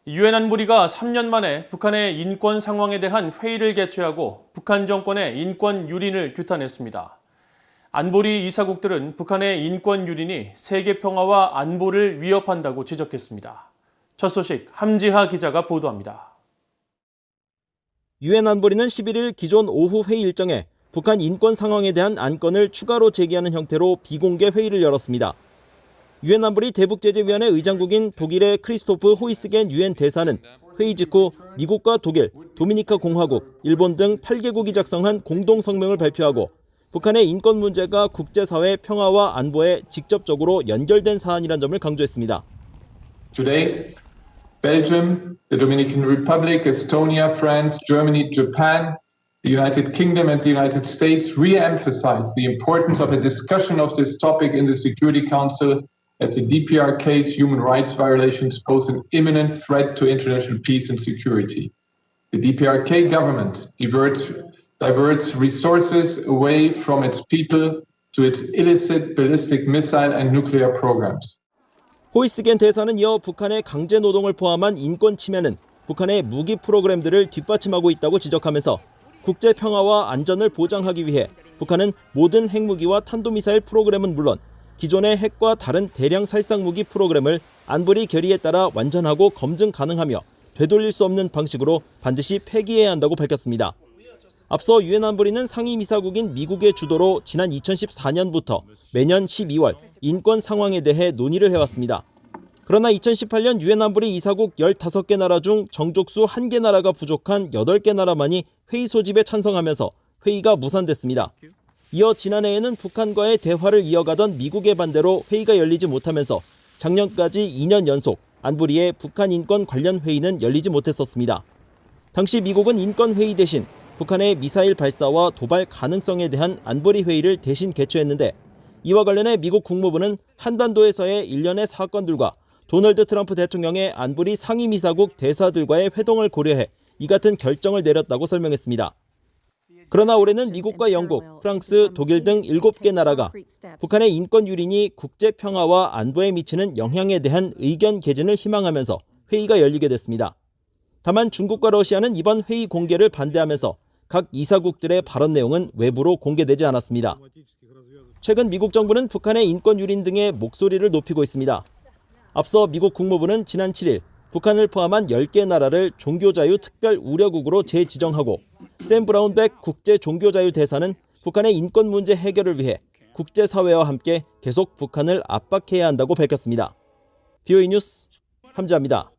유엔 안보리가 3년 만에 북한의 인권 상황에 대한 회의를 개최하고 북한 정권의 인권 유린을 규탄했습니다. 안보리 이사국들은 북한의 인권 유린이 세계 평화와 안보를 위협한다고 지적했습니다. 첫 소식 함지하 기자가 보도합니다. 유엔 안보리는 11일 기존 오후 회의 일정에 북한 인권 상황에 대한 안건을 추가로 제기하는 형태로 비공개 회의를 열었습니다. 유엔 안보리 대북제재위원회 의장국인 독일의 크리스토프 호이스겐 유엔 대사는 회의 직후 미국과 독일, 도미니카 공화국, 일본 등 8개국이 작성한 공동 성명을 발표하고 북한의 인권 문제가 국제사회 평화와 안보에 직접적으로 연결된 사안이란 점을 강조했습니다. Today, Belgium, the Dominican Republic, Estonia, France, Germany, Japan, the United Kingdom and the United States re-emphasize the importance of a discussion of this topic in the Security Council as the DPRK's human rights violations pose an imminent threat to international peace and security. The DPRK government diverts resources away from its people to its illicit ballistic missile and nuclear programs. 호이스겐 대사는 이어 북한의 강제 노동을 포함한 인권 침해는 북한의 무기 프로그램들을 뒷받침하고 있다고 지적하면서 국제 평화와 안전을 보장하기 위해 북한은 모든 핵무기와 탄도미사일 프로그램은 물론 기존의 핵과 다른 대량 살상 무기 프로그램을 안보리 결의에 따라 완전하고 검증 가능하며 되돌릴 수 없는 방식으로 반드시 폐기해야 한다고 밝혔습니다. 앞서 유엔 안보리는 상임이사국인 미국의 주도로 지난 2014년부터 매년 12월 인권 상황에 대해 논의를 해왔습니다. 그러나 2018년 유엔 안보리 이사국 15개 나라 중 정족수 1개 나라가 부족한 8개 나라만이 회의 소집에 찬성하면서 회의가 무산됐습니다. 이어 지난해에는 북한과의 대화를 이어가던 미국의 반대로 회의가 열리지 못하면서 작년까지 2년 연속 안보리의 북한 인권 관련 회의는 열리지 못했었습니다. 당시 미국은 인권 회의 대신 북한의 미사일 발사와 도발 가능성에 대한 안보리 회의를 대신 개최했는데 이와 관련해 미국 국무부는 한반도에서의 일련의 사건들과 도널드 트럼프 대통령의 안보리 상임이사국 대사들과의 회동을 고려해 이 같은 결정을 내렸다고 설명했습니다. 그러나 올해는 미국과 영국, 프랑스, 독일 등 7개 나라가 북한의 인권 유린이 국제 평화와 안보에 미치는 영향에 대한 의견 개진을 희망하면서 회의가 열리게 됐습니다. 다만 중국과 러시아는 이번 회의 공개를 반대하면서 각 이사국들의 발언 내용은 외부로 공개되지 않았습니다. 최근 미국 정부는 북한의 인권 유린 등의 목소리를 높이고 있습니다. 앞서 미국 국무부는 지난 7일 북한을 포함한 10개 나라를 종교자유 특별 우려국으로 재지정하고 샘 브라운백 국제종교자유 대사는 북한의 인권 문제 해결을 위해 국제사회와 함께 계속 북한을 압박해야 한다고 밝혔습니다. BOE 뉴스 함지하입니다.